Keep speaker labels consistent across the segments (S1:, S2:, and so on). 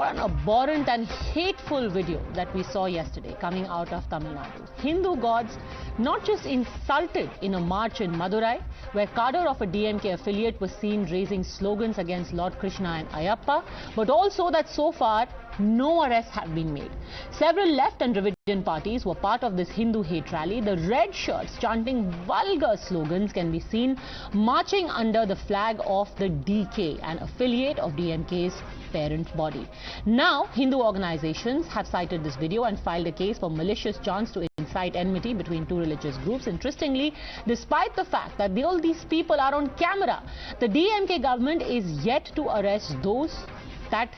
S1: What an abhorrent and hateful video that we saw yesterday coming out of Tamil Nadu. Hindu gods not just insulted in a march in Madurai, where cadre of a DMK affiliate was seen raising slogans against Lord Krishna and Ayyappa, but also that so far no arrests have been made. Several left and Dravidian parties were part of this Hindu hate rally. The red shirts chanting vulgar slogans can be seen marching under the flag of the DK, an affiliate of DMK's parent body. Now, Hindu organizations have cited this video and filed a case for malicious chants to incite enmity between two religious groups. Interestingly, despite the fact that all these people are on camera, the DMK government is yet to arrest those that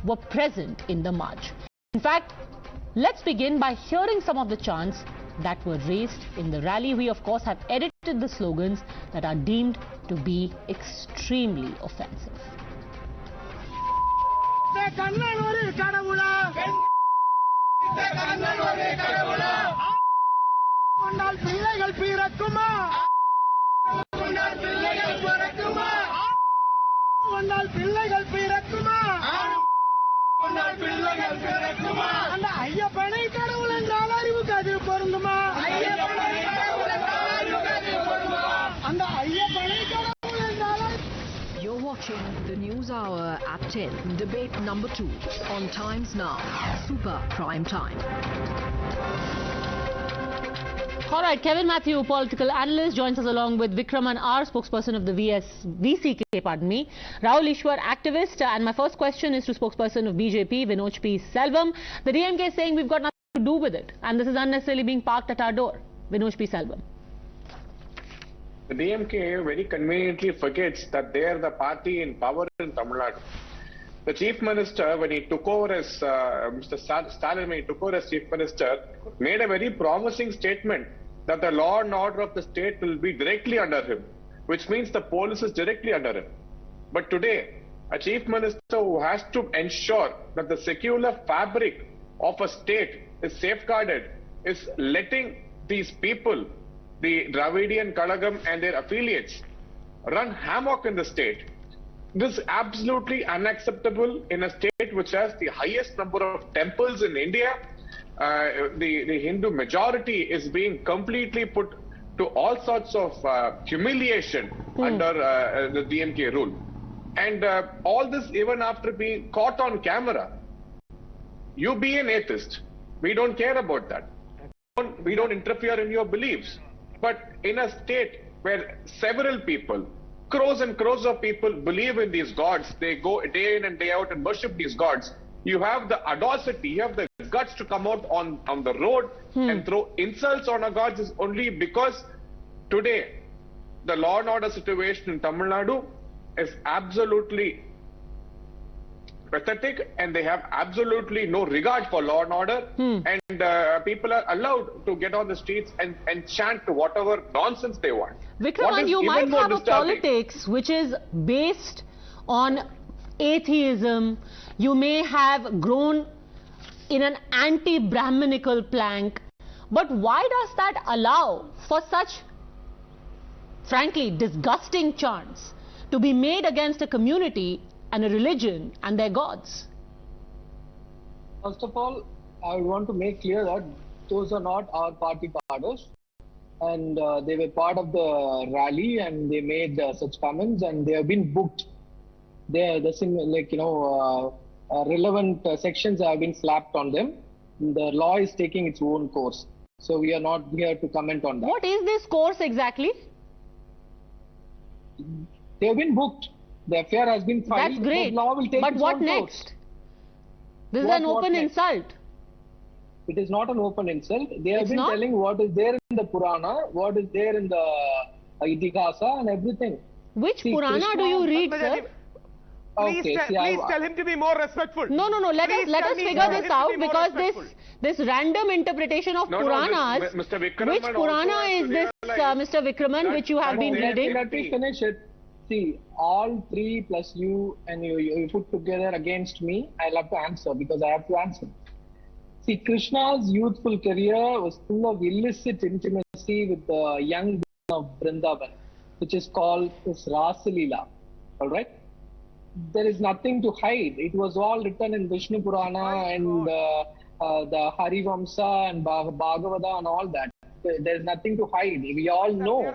S1: were present in the march. In fact, let's begin by hearing some of the chants that were raised in the rally. We, of course, have edited the slogans that are deemed to be extremely offensive.
S2: You're watching the News Hour at 10, debate number 2 on Times Now, Super Prime Time.
S1: All right, Kevin Matthew, political analyst, joins us along with Vikraman R, spokesperson of the VCK, Rahul Ishwar, activist, and my first question is to spokesperson of BJP, Vinoj P Selvam. The DMK is saying we've got nothing to do with it, and this is unnecessarily being parked at our door. Vinoj P Selvam.
S3: The DMK very conveniently forgets that they are the party in power in Tamil Nadu. The Chief Minister, when he took over as Mr. Stalin, when he took over as Chief Minister, made a very promising statement that the law and order of the state will be directly under him, which means the police is directly under him. But today, a Chief Minister who has to ensure that the secular fabric of a state is safeguarded is letting these people, the Dravidian Kalagam and their affiliates, run hammock in the state. This is absolutely unacceptable in a state which has the highest number of temples in India. The Hindu majority is being completely put to all sorts of humiliation under the DMK rule. And all this even after being caught on camera. You be an atheist. We don't care about that. We don't interfere in your beliefs. But in a state where several people, crores and crores of people believe in these gods, they go day in and day out and worship these gods, you have the audacity, you have the guts to come out on the road and throw insults on our gods is only because today the law and order situation in Tamil Nadu is absolutely pathetic and they have absolutely no regard for law and order and people are allowed to get on the streets and chant whatever nonsense they want.
S1: Vikraman, you might have a politics which is based on atheism. You may have grown in an anti-Brahminical plank, but why does that allow for such, frankly, disgusting chants to be made against a community and a religion and their gods?
S4: First of all, I want to make clear that those are not our party cadres, and they were part of the rally and they made such comments and they have been booked. Relevant sections have been slapped on them. The law is taking its own course. So we are not here to comment on that.
S1: What is this course exactly?
S4: They have been booked. The affair has been filed.
S1: That's great.
S4: The law will take
S1: but
S4: its
S1: what
S4: own
S1: next?
S4: course.
S1: This is an open insult.
S4: It is not an open insult. They have been
S1: not?
S4: telling what is there in the Purana, what is there in the Itihasa and everything.
S1: Which Purana
S4: Krishna,
S1: do you read, sir?
S5: Please tell him to be more respectful.
S1: No. Let us figure this out, because this random interpretation of Puranas.
S3: Mr. Vikraman,
S1: which Purana is this, Mr. Vikraman, which you have been reading?
S4: Let me finish it. See, all three plus you and you put together against me, I'll have to answer because I have to answer. See, Krishna's youthful career was full of illicit intimacy with the young women of Vrindavan, which is called his Rasa Leela. All right? there is nothing to hide. It was all written in Vishnu Purana and the Harivamsa and Bhagavata and all that. There's nothing to hide. We all know.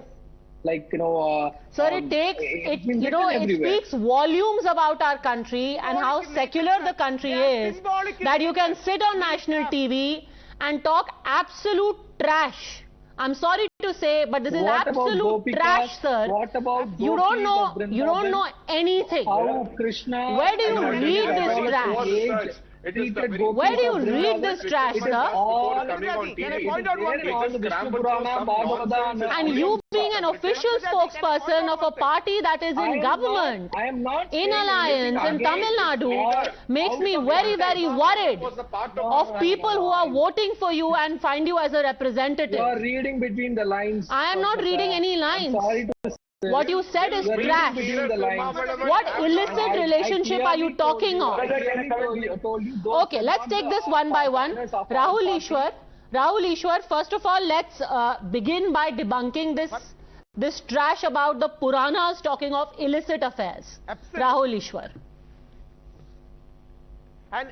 S4: Like,
S1: Sir, it speaks volumes about our country and how secular the country is, that you can sit on national TV and talk absolute trash. I'm sorry to say, but this is absolute trash, sir.
S4: What about
S1: you don't know anything.
S4: How Krishna?
S1: Where do you read this trash? Where do you read this trash, sir? And you being an official spokesperson of a party that is in government, in alliance in Tamil Nadu, makes me very, very worried of people who are voting for you and find you as a representative.
S4: You are reading between the lines.
S1: I am not reading any lines. What you said is trash. What illicit relationship are you talking of? Okay, let's take this one by one. Rahul Ishwar, first of all, let's begin by debunking this trash about the Puranas talking of illicit affairs. Absolutely. Rahul Ishwar.
S5: And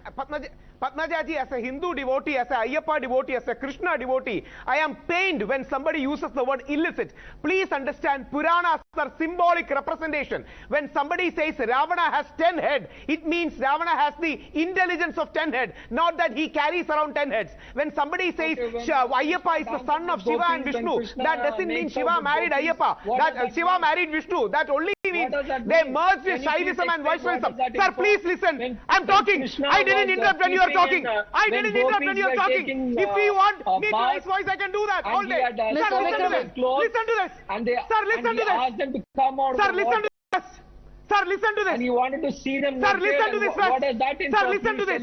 S5: Padmaja ji, as a Hindu devotee, as a Ayyappa devotee, as a Krishna devotee, I am pained when somebody uses the word illicit. Please understand, Puranas are symbolic representation. When somebody says Ravana has 10 heads, it means Ravana has the intelligence of 10 heads, not that he carries around 10 heads. When somebody says Ayyappa is the son of Shiva and Vishnu, that doesn't mean Shiva married Ayyappa. That Shiva married Vishnu. That only means they merged with Shaivism and Vaishnavism. Sir, please listen. I'm talking. I didn't interrupt when you are talking. I didn't interrupt when you are talking. If you want me to raise voice, I can do that all day. Sir, listen to this. Listen to this. Sir, listen to this. Sir, listen to this. Sir, listen to this.
S4: And you wanted to see them.
S5: Sir, listen to this.
S4: What does that entail?
S5: Sir, listen to this.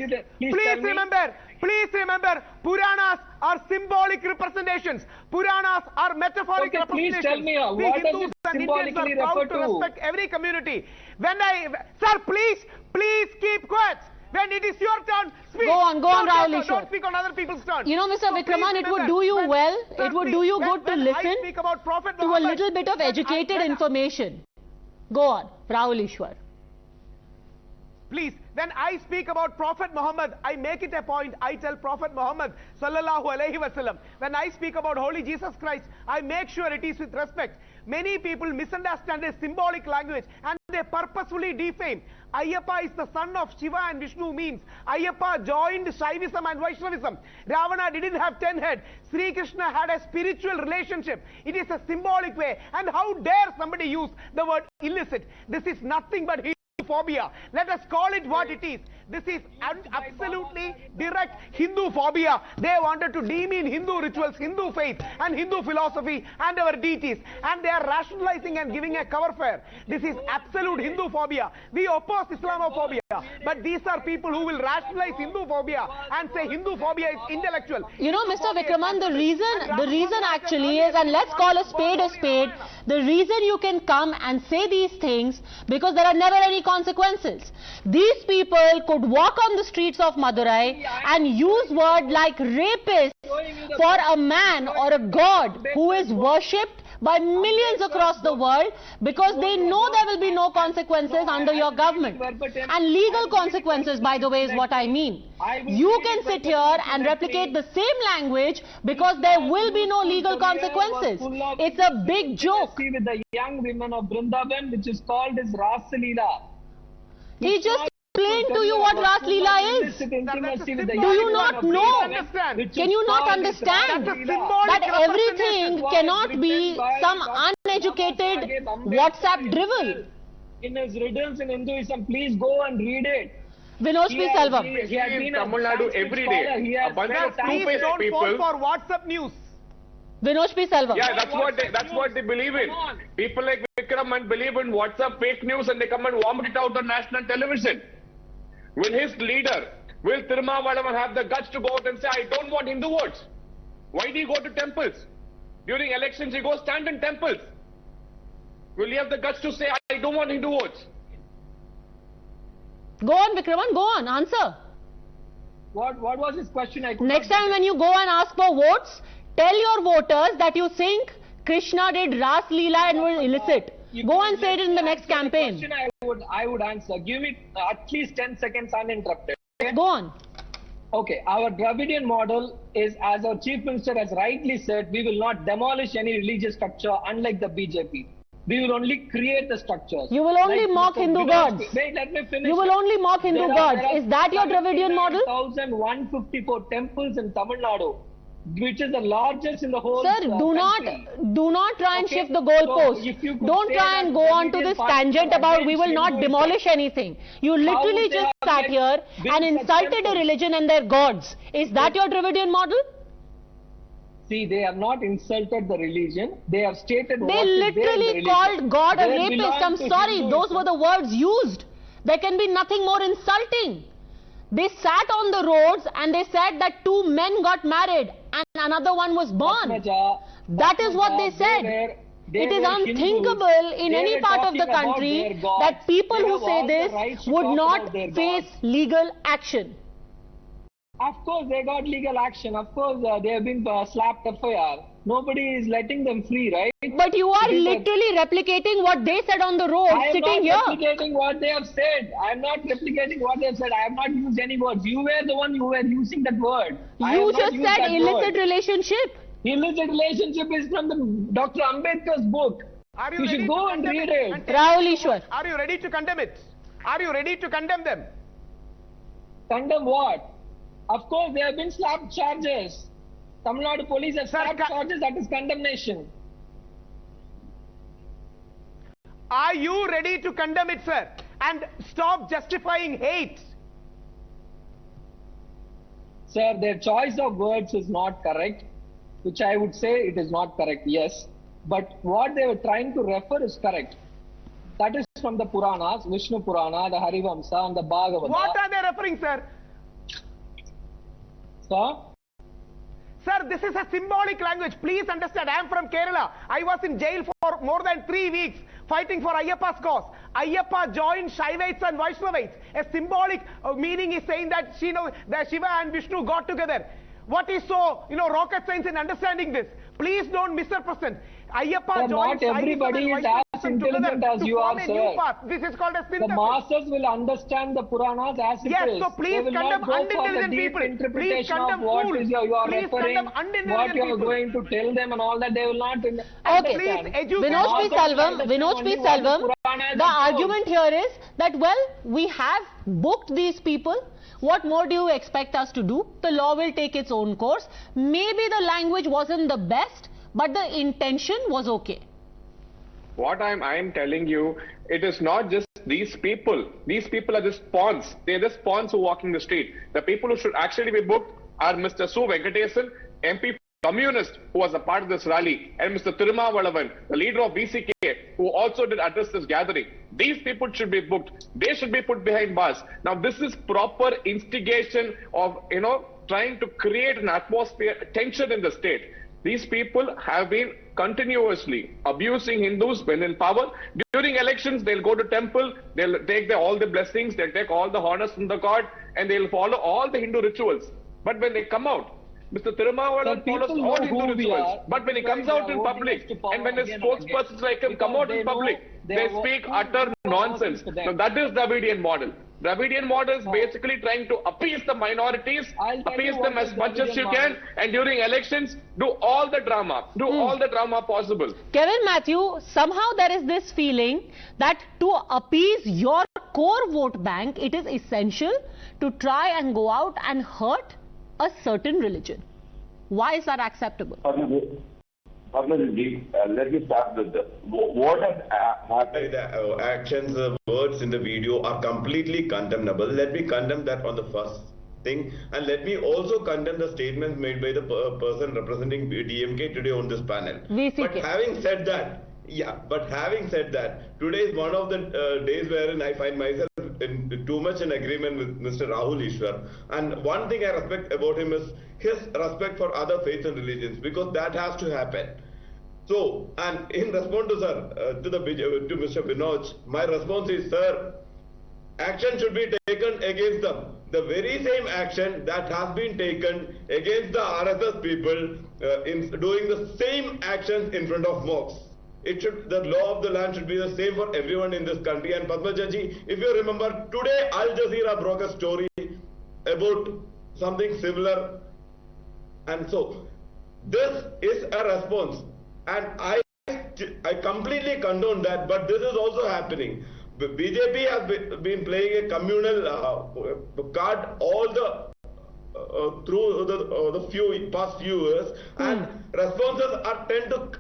S5: Please remember, Puranas are symbolic representations. Puranas are metaphoric representations.
S4: Please tell me, what does it symbolically refer to?
S5: Respect every community. Sir, please keep quiet. When it is your turn, speak.
S1: Go on, Rahul Ishwar.
S5: Don't speak on other people's turn.
S1: You know, Mr. Vikraman, it would do you well. It would do you good to listen to a little bit of educated information. Go on, Rahul Ishwar.
S5: Please, when I speak about Prophet Muhammad, I make it a point. I tell Prophet Muhammad sallallahu alaihi wasallam. When I speak about Holy Jesus Christ, I make sure it is with respect. Many people misunderstand a symbolic language and they purposefully defame. Ayyappa is the son of Shiva and Vishnu means Ayyappa joined Shaivism and Vaishnavism. Ravana didn't have 10 heads. Sri Krishna had a spiritual relationship. It is a symbolic way. And how dare somebody use the word illicit? This is nothing but Hinduphobia. Let us call it what it is. This is absolutely direct Hinduphobia. They wanted to demean Hindu rituals, Hindu faith and Hindu philosophy and our deities. And they are rationalizing and giving a cover fare. This is absolute Hinduphobia. We oppose Islamophobia. But these are people who will rationalize Hinduphobia and say Hinduphobia is intellectual.
S1: You know, Mr. Vikraman, the reason actually is, and let's call a spade, the reason you can come and say these things, because there are never any consequences. These people could walk on the streets of Madurai and use words like rapist for a man or a god who is worshipped by millions across the world, because they know there will be no consequences under your government. And legal consequences, by the way, is what I mean. You can sit here and replicate the same language because there will be no legal consequences. It's a big joke.
S4: With the young women of Vrindavan, which is called as Rasa Leela.
S1: He just explained to you what Ras Leela is. Do you not know? Can you not understand that everything cannot be some uneducated WhatsApp drivel?
S4: In his riddles in Hinduism, please go and read it.
S1: Vinoj P Selvam.
S3: He has been in Tamil Nadu every day. A bunch of
S5: please don't fall for WhatsApp news.
S1: Vinoj P Selvam.
S3: Yeah, that's what they believe in. People like Vikraman believe in WhatsApp fake news and they come and vomit it out on national television. Will his leader, will Tirumavalavan have the guts to go out and say, I don't want Hindu votes? Why do you go to temples? During elections, you go stand in temples. Will he have the guts to say, I don't want Hindu votes?
S1: Go on, Vikraman, go on, answer.
S4: What was his question?
S1: Next time when you go and ask for votes, tell your voters that you think Krishna did Ras Leela and was illicit. Go and say it in the next campaign.
S4: Question I would answer. Give me at least 10 seconds uninterrupted. Okay?
S1: Go on.
S4: Okay, our Dravidian model is, as our Chief Minister has rightly said, we will not demolish any religious structure unlike the BJP. We will only create the structures.
S1: You will only mock Hindu gods.
S4: Wait, let me finish.
S1: You will only mock Hindu gods. Is that your Dravidian model?
S4: 1,154 temples in Tamil Nadu, which is the largest in the whole
S1: Sir, do not try and shift the goalpost.
S4: So
S1: don't try and go on to this tangent about we will not demolish anything. You literally just sat here and insulted a religion and their gods. Is that your Dravidian model?
S4: See, they have not insulted the religion. They have stated
S1: They literally called God a rapist. I'm sorry, those were the words used. There can be nothing more insulting. They sat on the roads and they said that 2 men got married and another one was born. That is what they said. It is unthinkable in any part of the country that people who say this would not face legal action.
S4: Of course, they got legal action. Of course, they have been slapped FIR. Nobody is letting them free, right?
S1: But you are literally replicating what they said on the road sitting here.
S4: I am not replicating what they have said. I am not replicating what they have said. I have not used any words. You were the one who were using that word.
S1: You just said illicit relationship.
S4: Illicit relationship is from the Dr. Ambedkar's book. You should go and read it.
S1: Rahul Ishwar.
S5: Are you ready to condemn it? Are you ready to condemn them?
S4: Condemn what? Of course, there have been slapped charges. Tamil Nadu police have slapped charges. That is condemnation.
S5: Are you ready to condemn it, sir? And stop justifying hate?
S4: Sir, their choice of words is not correct, which I would say it is not correct, yes. But what they were trying to refer is correct. That is from the Puranas, Vishnu Purana, the Harivamsa and the Bhagavata.
S5: What are they referring, sir?
S4: Sir?
S5: Sir, this is a symbolic language. Please understand, I am from Kerala. I was in jail for more than 3 weeks fighting for Ayyappa's cause. Ayyappa joined Shaivites and Vaishnavites. A symbolic meaning is saying that Shiva and Vishnu got together. What is so, rocket science in understanding this? Please don't misrepresent. Ayyappa joined
S4: not everybody is as intelligent as you are, sir.
S5: This is called a
S4: synthesis. The masses will understand the Puranas as it is.
S5: Yes, so please condemn unintelligent people. Please condemn fools. Please condemn unintelligent
S4: what you are
S5: people.
S4: going to tell them and all that, they will not
S1: Okay,
S4: understand.
S1: Vinoj P Selvam, the argument here is that, well, we have booked these people. What more do you expect us to do? The law will take its own course. Maybe the language wasn't the best, but the intention was okay.
S3: What I am telling you, it is not just these people. These people are just pawns. They are just pawns who walk in the street. The people who should actually be booked are Mr. Su Venkatesan, MP Communist, who was a part of this rally, and Mr. Thirumavalavan, the leader of VCK, who also did address this gathering. These people should be booked. They should be put behind bars. Now, this is proper instigation of, trying to create an atmosphere, tension in the state. These people have been continuously abusing Hindus when in power. During elections, they'll go to temple, they'll take all the blessings, they'll take all the honors from the god, and they'll follow all the Hindu rituals. But when they come out, Mr. Thirumavalavan follows all Hindu rituals. But when he comes out in public, and when his spokespersons like him come out in public, they speak utter nonsense. So that is Dravidian model. Dravidian model is basically trying to appease the minorities, appease them as much as you can, and during elections, do all the drama, all the drama possible.
S1: Kevin Matthew, somehow there is this feeling that to appease your core vote bank, it is essential to try and go out and hurt a certain religion. Why is that acceptable?
S6: Let me start with this. What has happened? The actions, words in the video are completely condemnable. Let me condemn that on the first thing, and let me also condemn the statements made by the person representing DMK today on this panel.
S1: VCK.
S6: But having said that, today is one of the days wherein I find myself too much in agreement with Mr. Rahul Ishwar. And one thing I respect about him is his respect for other faiths and religions, because that has to happen. So, and in response to to Mr. Vinoj, my response is, sir, action should be taken against them. The very same action that has been taken against the RSS people in doing the same actions in front of mosques. the law of the land should be the same for everyone in this country. And Padmaja ji, if you remember, today Al Jazeera broke a story about something similar. And so, this is a response. And I completely condone that, but this is also happening. BJP has been playing a communal card all the through the past few years, and responses are tend to.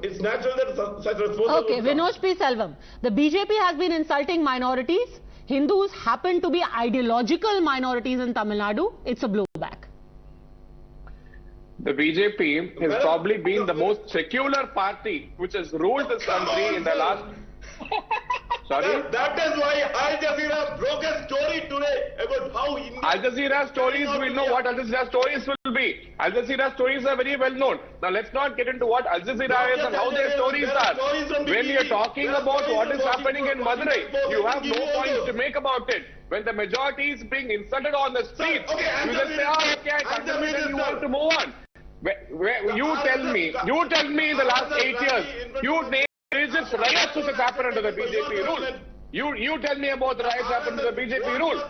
S6: It's natural that such responses.
S1: Okay, Vinoj P Selvam, the BJP has been insulting minorities. Hindus happen to be ideological minorities in Tamil Nadu. It's a blowback.
S3: The BJP has probably been the most secular party which has ruled this country in the last... Sorry?
S6: That is why Al Jazeera broke a story today about how India...
S3: Al Jazeera stories, we know what Al Jazeera stories will be. Al Jazeera stories are very well known. Now let's not get into what Al Jazeera is and how their stories are. When you're talking about what is happening in Madurai, you have no points to make about it. When the majority is being insulted on the streets, you just say, oh, okay, I understand and you want to move on. You tell me in the last 8 years, you name religious riots which has happened under the BJP rule. You tell me about the riots happened under the BJP rule.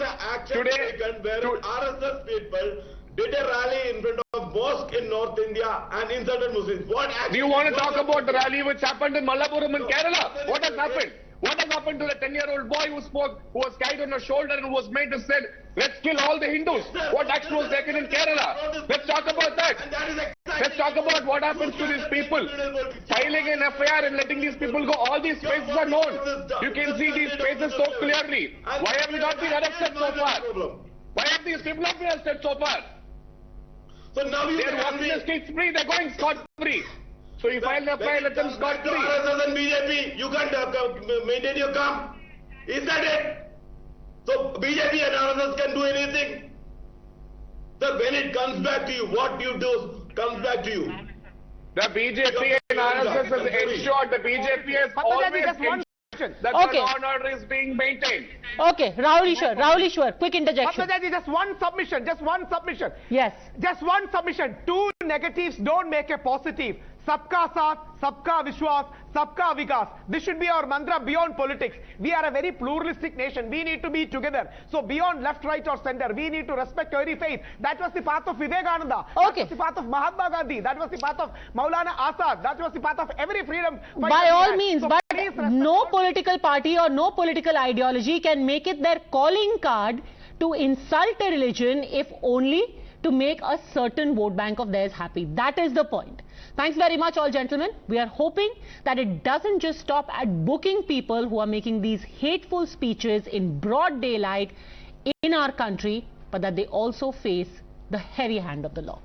S3: Today,
S6: RSS people did a rally in front of mosque in North India and insulted Muslims.
S3: Do you want to talk about the rally which happened in Malappuram in Kerala? What has happened? What has happened to the 10-year-old boy who was carried on a shoulder and who was made to say, let's kill all the Hindus? What action was taken in Kerala? Let's talk about that. Let's talk about what happens to these people. Filing an FIR and letting these people go. All these spaces are known. You can see these spaces so clearly. Why have we not been arrested so far? Why have these people not been arrested so far?
S6: So now
S3: they're walking the streets free. They're going scot-free. So you file the FIR, let them scot-free.
S6: RSS and BJP, you can't maintain your calm. Is that it? So BJP and RSS can do anything. So when it comes back to you, what you do comes back to you.
S3: The BJP and RSS has ensured, the BJP has always ensured that the law and order is being maintained.
S1: Okay, Rahul Ishwar, quick interjection.
S5: Padmaja ji, just one submission.
S1: Yes.
S5: Just one submission. Two negatives don't make a positive. Sabka Saath, Sabka Vishwas, Sabka Vikas. This should be our mantra beyond politics. We are a very pluralistic nation. We need to be together. So beyond left, right or center, we need to respect every faith. That was the path of Vivekananda.
S1: Okay.
S5: That was the path of Mahatma Gandhi. That was the path of Maulana Azad. That was the path of every freedom fighter.
S1: By all means,
S5: so
S1: but no political party or no political ideology can make it their calling card to insult a religion if only to make a certain vote bank of theirs happy. That is the point. Thanks very much, all gentlemen. We are hoping that it doesn't just stop at booking people who are making these hateful speeches in broad daylight in our country, but that they also face the heavy hand of the law.